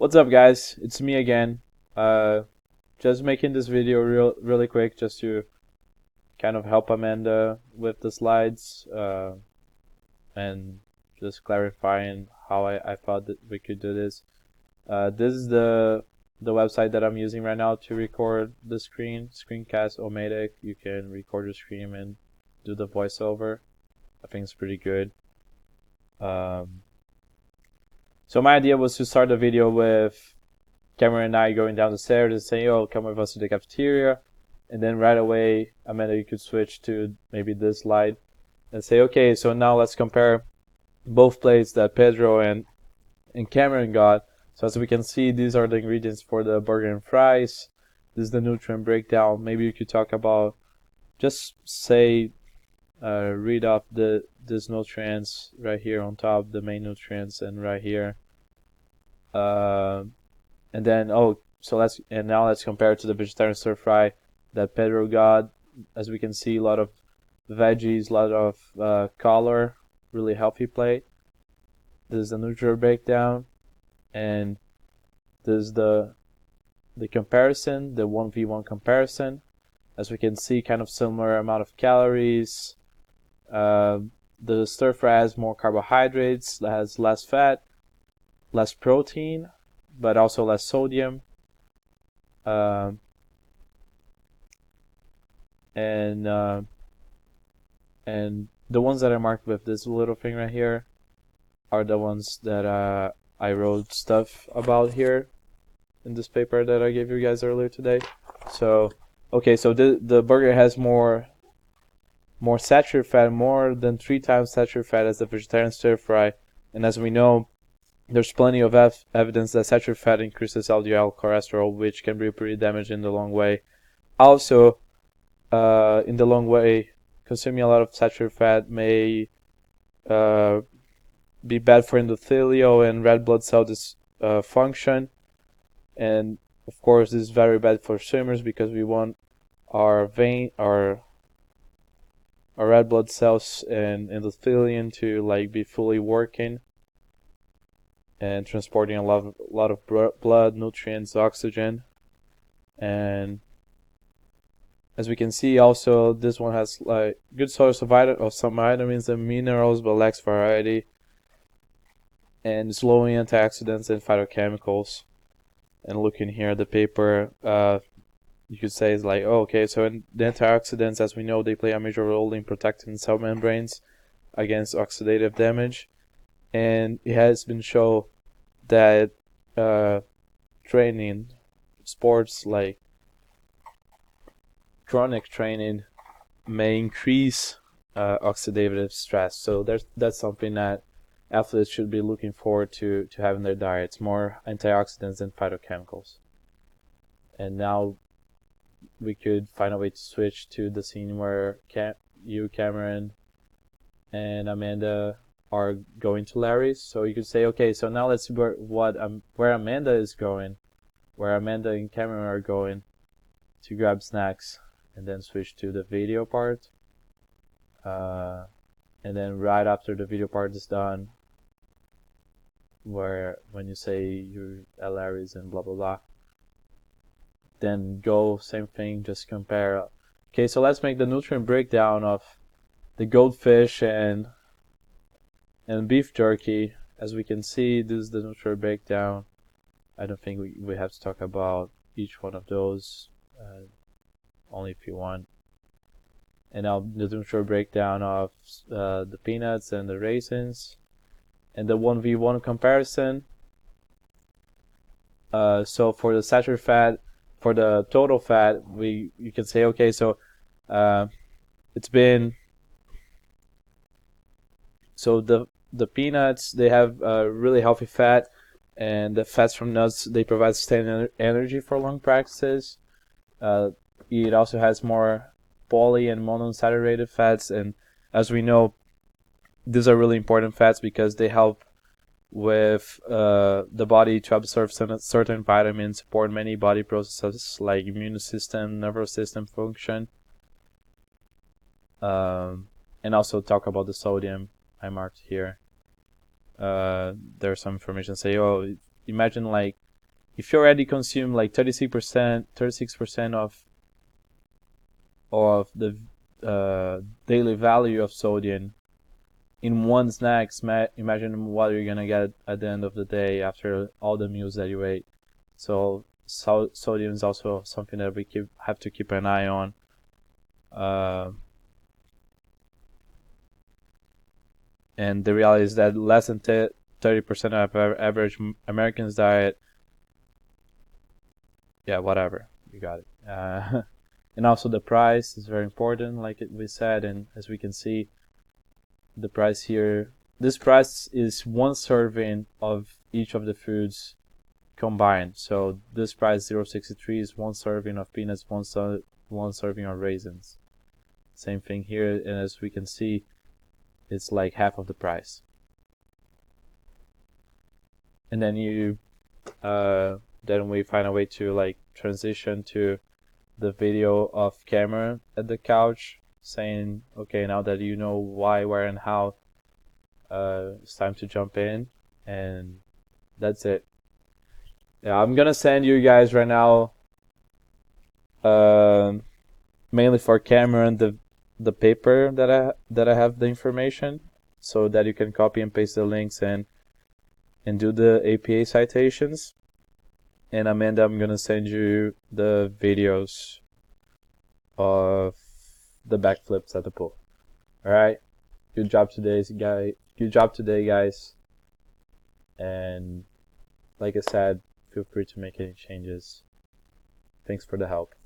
What's up, guys? It's me again. Just making this video really quick, just to kind of help Amanda with the slides, and just clarifying how I thought that we could do this. This is the website that I'm using right now to record the Screencast-O-Matic. You can record your screen and do the voiceover. I think it's pretty good. So my idea was to start the video with Cameron and I going down the stairs and saying, "Oh, come with us to the cafeteria," and then right away, Amanda, you could switch to maybe this slide and say, "Okay, so now let's compare both plates that Pedro and Cameron got." So as we can see, these are the ingredients for the burger and fries. This is the nutrient breakdown. Maybe you could talk about, just say, read off these nutrients right here on top, the main nutrients, and right here. And then now let's compare it to the vegetarian stir fry that Pedro got. As we can see, a lot of veggies, a lot of color, really healthy plate. This is the nutrient breakdown, and this is the comparison, the 1v1 comparison. As we can see, kind of similar amount of calories. The stir fry has more carbohydrates, has less fat, less protein, but also less sodium. And the ones that I marked with this little thing right here are the ones that I wrote stuff about here in this paper that I gave you guys earlier today. So okay, so the burger has more saturated fat, more than 3 times saturated fat as the vegetarian stir fry, and as we know, there's plenty of evidence that saturated fat increases LDL cholesterol, which can be pretty damaging in the long way. Also, in the long way, consuming a lot of saturated fat may be bad for endothelial and red blood cell function. And of course, this is very bad for swimmers because we want our red blood cells and endothelium to be fully working and transporting a lot of blood, nutrients, oxygen. And as we can see, also this one has good source of some vitamins and minerals, but lacks variety, and it's low in antioxidants and phytochemicals. And looking here at the paper, you could say it's like, oh, okay, so in the antioxidants, as we know, they play a major role in protecting cell membranes against oxidative damage. And it has been shown that training, sports like chronic training, may increase oxidative stress. So that's something that athletes should be looking forward to have in their diets, more antioxidants and phytochemicals. And now we could find a way to switch to the scene where Cameron, and Amanda are going to Larry's. So you could say, okay, so now let's see where Amanda is going, where Amanda and Cameron are going to grab snacks, and then switch to the video part. And then right after the video part is done, when you say you're at Larry's and blah blah blah, then go same thing, just compare. Okay, so let's make the nutrient breakdown of the goldfish and beef jerky. As we can see, this is the nutrient breakdown. I don't think we have to talk about each one of those, only if you want. And now the nutrient breakdown of the peanuts and the raisins, and the 1v1 comparison. So for the saturated fat, for the total fat, you can say, okay, so it's been, so the peanuts, they have really healthy fat, and the fats from nuts, they provide sustained energy for long practices. It also has more poly and monounsaturated fats, and as we know, these are really important fats because they help with the body to absorb certain vitamins, support many body processes like immune system, nervous system function, and also talk about the sodium I marked here. There's some information say, oh, imagine like if you already consume like 36% of the daily value of sodium in one snack, imagine what you're gonna get at the end of the day after all the meals that you ate. So sodium is also something that we have to keep an eye on. And the reality is that less than 30% of average Americans' diet. Yeah, whatever, you got it. And also the price is very important, like we said, and as we can see, the price here, this price is one serving of each of the foods combined. So this price 0.63 is one serving of peanuts, one serving of raisins. Same thing here, and as we can see, it's like half of the price. And then then we find a way to like transition to the video of Cameron at the couch saying, okay, now that you know why, where, and how, it's time to jump in, and that's it. Yeah, I'm gonna send you guys right now, mainly for Cameron, the paper that I have the information, so that you can copy and paste the links and do the APA citations. And Amanda, I'm gonna send you the videos of the backflips at the pool. All right, good job today, guys. And like I said, feel free to make any changes. Thanks for the help.